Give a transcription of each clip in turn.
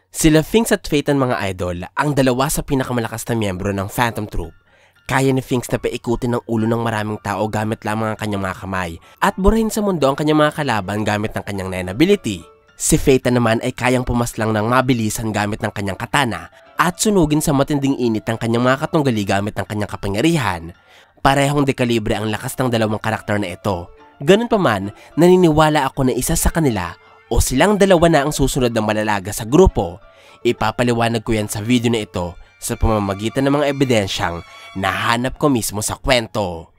Sila Finks at Phaeton mga idol, ang dalawa sa pinakamalakas na miyembro ng Phantom Troop. Kaya ni Finks na paikutin ng ulo ng maraming tao gamit lamang ang kanyang mga kamay at burahin sa mundo ang kanyang mga kalaban gamit ng kanyang Nen ability. Si Phaeton naman ay kayang pumaslang ng mabilisan gamit ng kanyang katana at sunugin sa matinding init ng kanyang mga katunggali gamit ng kanyang kapangyarihan. Parehong dekalibre ang lakas ng dalawang karakter na ito. Ganun pa man, naniniwala ako na isa sa kanila o silang dalawa na ang susunod na malalaga sa grupo. Ipapaliwanag ko yan sa video na ito sa pamamagitan ng mga ebidensyang nahanap ko mismo sa kwento.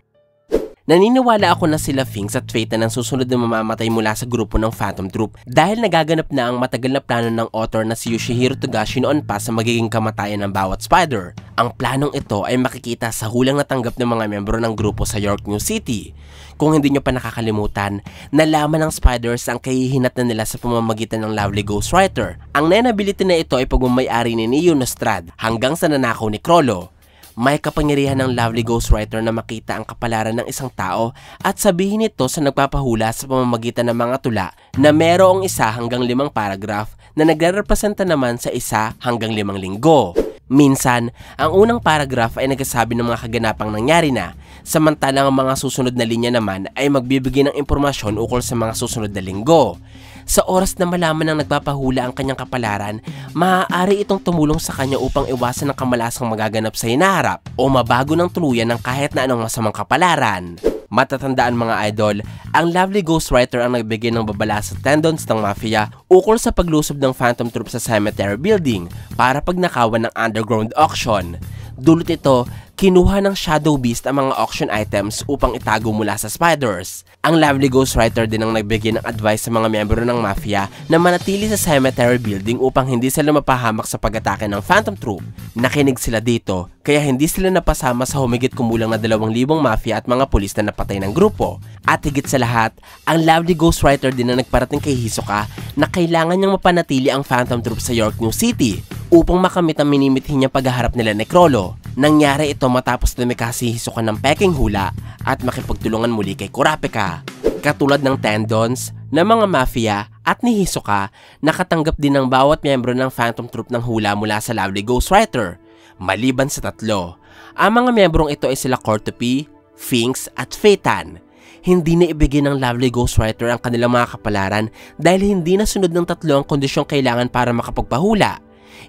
Naniniwala ako na sila Finks at Phaeton ang susunod na mamamatay mula sa grupo ng Phantom Troop dahil nagaganap na ang matagal na plano ng author na si Yoshihiro Togashi noon pa sa magiging kamatayan ng bawat spider. Ang planong ito ay makikita sa hulang natanggap ng mga miyembro ng grupo sa York New City. Kung hindi nyo pa nakakalimutan, nalaman ng spiders ang kahihinatnan nila sa pamamagitan ng Lovely Ghostwriter. Ang Nen ability na ito ay pagmamayari ni Neo Nostrad hanggang sa nanakaw ni Crollo. May kapangyarihan ng Lovely Ghostwriter na makita ang kapalaran ng isang tao at sabihin ito sa nagpapahula sa pamamagitan ng mga tula na merong 1 hanggang 5 paragraph na nagre-representa naman sa 1 hanggang 5 linggo. Minsan, ang unang paragraph ay nagsasabi ng mga kaganapang nangyari na, samantalang ang mga susunod na linya naman ay magbibigay ng impormasyon ukol sa mga susunod na linggo. Sa oras na malaman ng nagpapahula ang kanyang kapalaran, maaari itong tumulong sa kanya upang iwasan ang kamalasang magaganap sa hinaharap o mabago ng tuluyan ng kahit na anong masamang kapalaran. Matatandaan mga idol, ang Lovely Ghostwriter ang nagbigay ng babala sa tendons ng mafia ukol sa paglusob ng Phantom Troop sa cemetery building para pagnakawan ng underground auction. Dulot ito, kinuha ng Shadow Beast ang mga auction items upang itago mula sa spiders. Ang Lovely Ghostwriter din ang nagbigay ng advice sa mga miyembro ng mafia na manatili sa cemetery building upang hindi sila mapahamak sa pag-atake ng Phantom Troop. Nakinig sila dito, kaya hindi sila napasama sa humigit kumulang na 2,000 mafia at mga pulis na napatay ng grupo. At higit sa lahat, ang Lovely Ghostwriter din ang nagparating kay Hisoka na kailangan niyang mapanatili ang Phantom Troop sa York New City upang makamit ang minimithi niyang paghaharap nila ni Crollo. Nangyari ito matapos lumika si Hisoka ng peking hula at makipagtulungan muli kay Kurapika. Katulad ng tendons, ng mga mafia at ni Hisoka, nakatanggap din ng bawat miyembro ng Phantom Troop ng hula mula sa Lovely Ghostwriter. Maliban sa 3, ang mga miyembrong ito ay sila Cortopi, Finks at Phaeton. Hindi na ibigay ng Lovely Ghostwriter ang kanilang mga kapalaran dahil hindi na sunod ng 3 ang kondisyong kailangan para makapagpahula.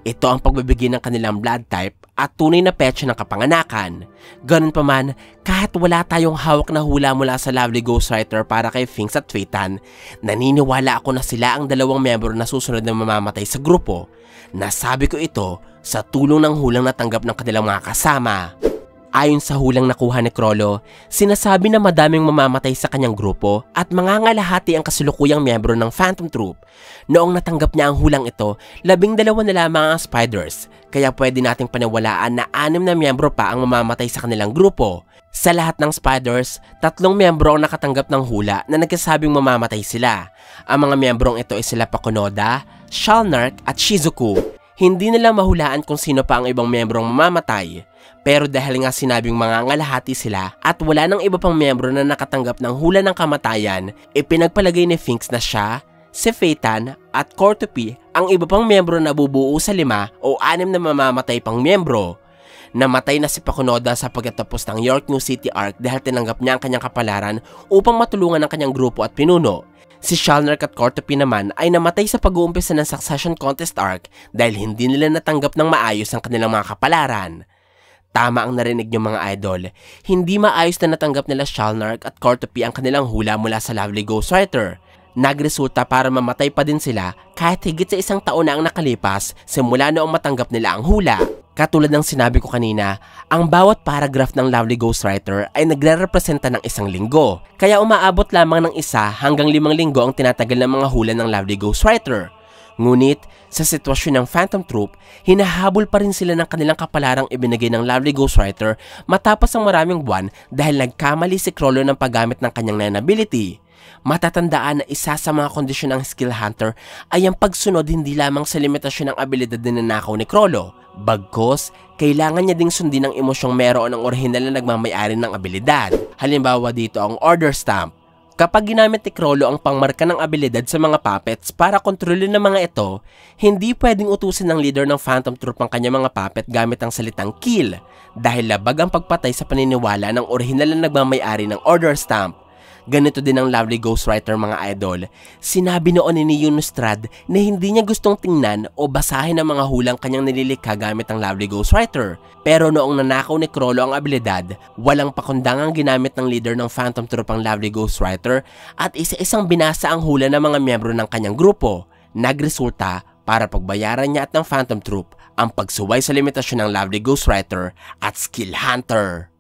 Ito ang pagbibigay ng kanilang blood type at tunay na petsa ng kapanganakan. Ganun pa man, kahit wala tayong hawak na hula mula sa Lovely Ghostwriter para kay Finks at Phaeton, naniniwala ako na sila ang 2 miyembro na susunod na mamamatay sa grupo. Nasabi ko ito sa tulong ng hulang natanggap ng kanilang mga kasama. Ayon sa hulang nakuha ni Crollo, sinasabi na madaming mamamatay sa kanyang grupo at mangangalahati ang kasulukuyang miyembro ng Phantom Troop. Noong natanggap niya ang hulang ito, 12 na lamang ang spiders, kaya pwede nating paniwalaan na 6 na miyembro pa ang mamamatay sa kanilang grupo. Sa lahat ng spiders, 3 miyembro ang nakatanggap ng hula na nagsasabing mamamatay sila. Ang mga miyembrong ito ay sila Pakunoda, Shalnark at Shizuku. Hindi nila mahulaan kung sino pa ang ibang miyembrong mamamatay. Pero dahil nga sinabing mangangalahati sila at wala ng iba pang miyembro na nakatanggap ng hula ng kamatayan, ipinagpalagay ni Finks na siya, si Phaeton at Cortopi ang iba pang miyembro na bubuo sa 5 o 6 na mamamatay pang miyembro. Namatay na si Pakunoda sa pagkatapos ng York New City arc dahil tinanggap niya ang kanyang kapalaran upang matulungan ang kanyang grupo at pinuno. Si Shalnark at Cortopi naman ay namatay sa pag-uumpisa ng Succession Contest arc dahil hindi nila natanggap ng maayos ang kanilang mga kapalaran. Tama ang narinig niyo mga idol, hindi maayos na natanggap nila Shalnark at Cortopi ang kanilang hula mula sa Lovely Ghostwriter. Nagresulta para mamatay pa din sila kahit higit sa 1 taon na ang nakalipas simula noong matanggap nila ang hula. Katulad ng sinabi ko kanina, ang bawat paragraph ng Lovely Ghostwriter ay nagre-representa ng 1 linggo. Kaya umaabot lamang ng 1 hanggang 5 linggo ang tinatagal ng mga hula ng Lovely Ghostwriter. Ngunit, sa sitwasyon ng Phantom Troop, hinahabol pa rin sila ng kanilang kapalarang ibinigay ng Lovely Ghostwriter matapos ang maraming buwan dahil nagkamali si Crollo ng paggamit ng kanyang Nen ability. Matatandaan na isa sa mga kondisyon ng skill hunter ay ang pagsunod hindi lamang sa limitasyon ng abilidad na nanakaw ni Crollo. Bagkos, kailangan niya ding sundin ang emosyong meron ng orihinal na nagmamayari ng abilidad. Halimbawa dito ang Order Stamp. Kapag ginamit ni Chrollo ang pangmarka ng abilidad sa mga puppets para kontrolin ng mga ito, hindi pwedeng utusin ng leader ng Phantom Troop ang kanyang mga puppet gamit ang salitang kill dahil labag ang pagpatay sa paniniwala ng orihinal na nagmamayari ng Order Stamp. Ganito din ang lovely ghostwriter mga idol. Sinabi noon ni Yunus-Strad na hindi niya gustong tingnan o basahin ang mga hulang kanyang nililikha gamit ang lovely ghostwriter. Pero noong nanakaw ni Chrollo ang abilidad, walang pakundangang ginamit ng leader ng Phantom Troop ang lovely ghostwriter at isa-isang binasa ang hula ng mga miyembro ng kanyang grupo. Nagresulta para pagbayaran niya at ng Phantom Troop ang pagsuway sa limitasyon ng lovely ghostwriter at skill hunter.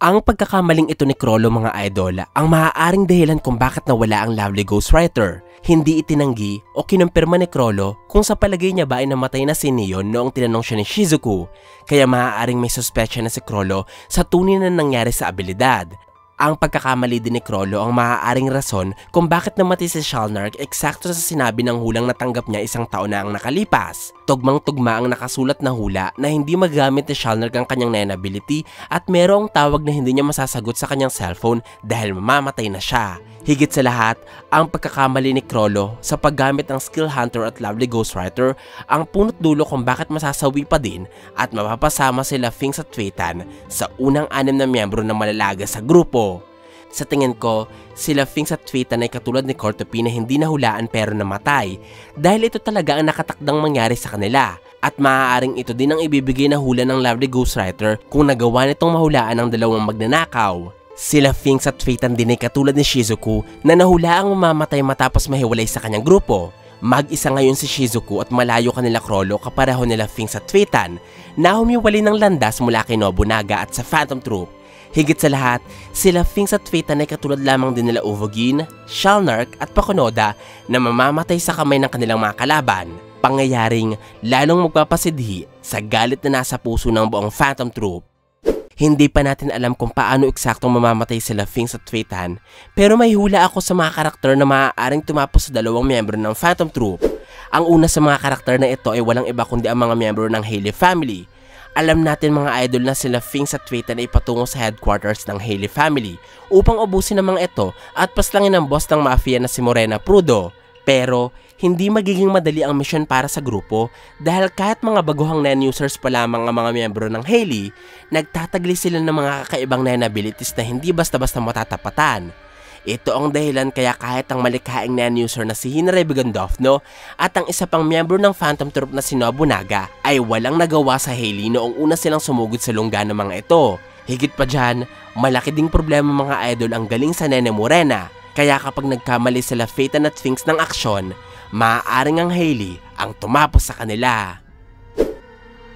Ang pagkakamaling ito ni Chrollo mga idol ang maaaring dahilan kung bakit nawala ang lovely ghostwriter. Hindi itinanggi o kinumpirma ni Chrollo kung sa palagay niya ba ay namatay na si Neon noong tinanong siya ni Shizuku, kaya maaaring may suspetsya na si Chrollo sa tunay na nangyari sa abilidad. Ang pagkakamali din ni Chrollo ang maaaring rason kung bakit namatay si Shalnark eksakto sa sinabi ng hulang natanggap niya isang taon na ang nakalipas. Tugmang-tugma ang nakasulat na hula na hindi magamit ni Shalnark ang kanyang Nen ability at merong tawag na hindi niya masasagot sa kanyang cellphone dahil mamamatay na siya. Higit sa lahat, ang pagkakamali ni Chrollo sa paggamit ng Skill Hunter at Lovely Ghostwriter ang punot dulo kung bakit masasawi pa din at mapapasama sila Finks at Tweetan sa unang 6 na miyembro na malalaga sa grupo. Sa tingin ko, sila Finks at Tweetan ay katulad ni Cortopi na hindi nahulaan pero namatay dahil ito talaga ang nakatakdang mangyari sa kanila at maaaring ito din ang ibibigay na hula ng Lovely Ghostwriter kung nagawa nitong mahulaan ang dalawang magnanakaw. Sila Finks at Tweetan din ay katulad ni Shizuku na nahulaang mamamatay matapos mahiwalay sa kanyang grupo. Mag-isa ngayon si Shizuku at malayo kanila Chrollo kapareho nila Finks at Tweetan na humiwalay ng landas mula kay Nobunaga at sa Phantom Troop. Higit sa lahat, sila Finks at Tweetan ay katulad lamang din nila Uvogin, Shalnark at Pakunoda na mamamatay sa kamay ng kanilang mga kalaban. Pangyayaring lalong magpapasidhi sa galit na nasa puso ng buong Phantom Troop. Hindi pa natin alam kung paano eksaktong mamamatay sila Finks at Tweetan, pero may hula ako sa mga karakter na maaaring tumapos sa dalawang miyembro ng Phantom Troop. Ang una sa mga karakter na ito ay walang iba kundi ang mga miyembro ng Haley family. Alam natin mga idol na sila Finks at Tweetan ay patungo sa headquarters ng Haley family upang ubusin ang mga ito at paslangin ang boss ng mafia na si Morena Prudo. Pero hindi magiging madali ang misyon para sa grupo dahil kahit mga baguhang Nen users pa lamang ang mga miyembro ng Haley, nagtatagli sila ng mga kakaibang Nen abilities na hindi basta-basta matatapatan. Ito ang dahilan kaya kahit ang malikhaing Nen user na si Hinare Bigondofno at ang isa pang miyembro ng Phantom Troop na si Nobunaga ay walang nagawa sa Haley noong una silang sumugod sa lungga ng mga ito. Higit pa dyan, malaki ding problema mga idol ang galing sa Nene Morena. Kaya kapag nagkamali sila Phaeton at Finks ng aksyon, maaaring ang Haley ang tumapos sa kanila.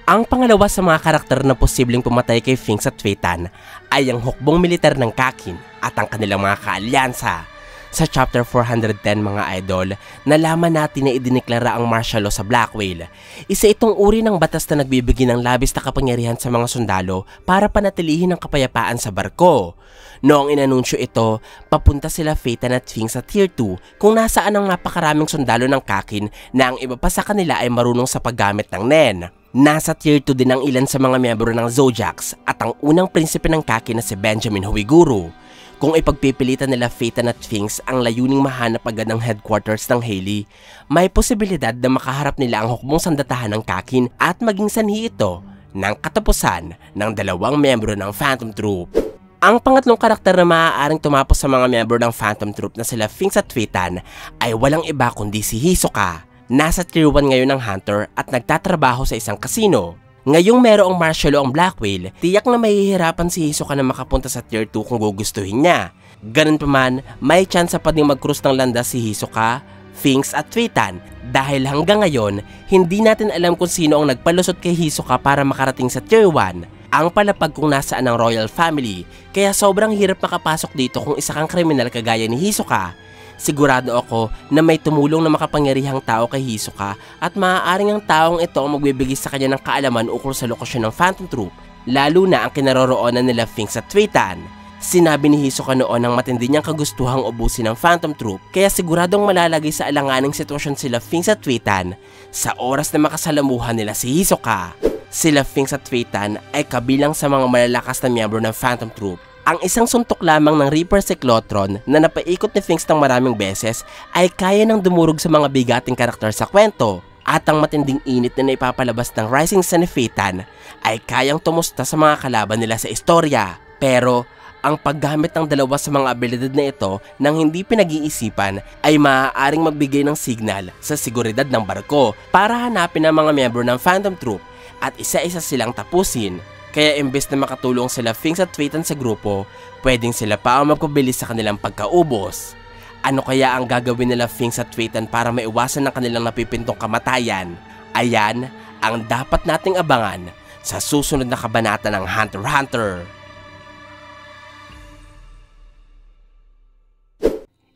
Ang pangalawa sa mga karakter na posibleng pumatay kay Finks at Phaeton ay ang hukbong militar ng Kakin at ang kanilang mga kaalyansa. Sa chapter 410 mga idol, nalaman natin na idineklara ang martial law sa Black Whale. Isa itong uri ng batas na nagbibigay ng labis na kapangyarihan sa mga sundalo para panatilihin ang kapayapaan sa barko. Noong inanunsyo ito, papunta sila Phaeton at Finks sa Tier 2 kung nasaan ang napakaraming sundalo ng Kakin na ang iba pa sa kanila ay marunong sa paggamit ng Nen. Nasa Tier 2 din ang ilan sa mga miyembro ng Zodiacs at ang unang prinsipe ng Kakin na si Benjamin Huiguru. Kung ipagpipilitan nila Phaeton at Finks ang layuning mahanap agad ng headquarters ng Haley, may posibilidad na makaharap nila ang hukbong sandatahan ng Kakin at maging sanhi ito ng katapusan ng dalawang miyembro ng Phantom Troop. Ang pangatlong karakter na maaaring tumapos sa mga miyembro ng Phantom Troop na sila Finks at Phaeton ay walang iba kundi si Hisoka. Nasa Tier 1 ngayon ng Hunter at nagtatrabaho sa isang casino. Ngayong merong martial law ang Black Whale, tiyak na mahihirapan si Hisoka na makapunta sa Tier 2 kung gugustuhin niya. Ganun pa man, may tsansa pa ding mag-cruise ng landas si Hisoka, Finks at Phaeton dahil hanggang ngayon, hindi natin alam kung sino ang nagpalusot kay Hisoka para makarating sa Tier 1. Ang palapag kung nasaan ang royal family, kaya sobrang hirap makapasok dito kung isa kang kriminal kagaya ni Hisoka. Sigurado ako na may tumulong na makapangyarihang tao kay Hisoka at maaaring ang taong ito ang magbibigay sa kanya ng kaalaman ukol sa lokasyon ng Phantom Troop, lalo na ang kinaroroonan nila Finks at Phaeton. Sinabi ni Hisoka noon ang matindi niyang kagustuhang ubusin ng Phantom Troop kaya siguradong malalagay sa alanganing sitwasyon sila Finks at Phaeton sa oras na makasalamuhan nila si Hisoka. Sila Finks at Phaeton ay kabilang sa mga malalakas na miyembro ng Phantom Troop Ang isang suntok lamang ng Reaper Cyclotron na napaikot ni Finks ng maraming beses ay kaya nang dumurog sa mga bigating karakter sa kwento. At ang matinding init na naipapalabas ng Rising Sun ni Phaeton ay kayang tumusta sa mga kalaban nila sa istorya. Pero ang paggamit ng dalawa sa mga abilidad na ito nang hindi pinag-iisipan ay maaaring magbigay ng signal sa seguridad ng barko para hanapin ang mga miyembro ng Phantom Troop at isa-isa silang tapusin. Kaya imbes na makatulong sila Finks at Phaeton sa grupo, pwedeng sila pa ang magpabilis sa kanilang pagkaubos. Ano kaya ang gagawin nila Finks at Phaeton para maiwasan ng kanilang napipintong kamatayan? Ayan ang dapat nating abangan sa susunod na kabanata ng Hunter x Hunter.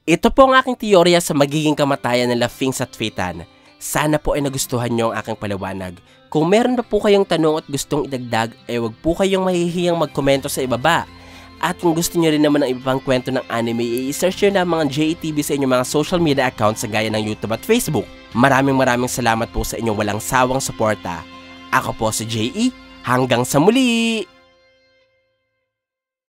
Ito po ang aking teorya sa magiging kamatayan nila Finks at Phaeton. Sana po ay nagustuhan nyo ang aking paliwanag. Kung meron na po kayong tanong at gustong idagdag, ay wag po kayong mahihiyang magkomento sa ibaba. At kung gusto nyo rin naman ng ibang kwento ng anime, i-search nyo na mga JETV sa inyong mga social media accounts sa gaya ng YouTube at Facebook. Maraming salamat po sa inyong walang sawang suporta. Ako po si JE, hanggang sa muli!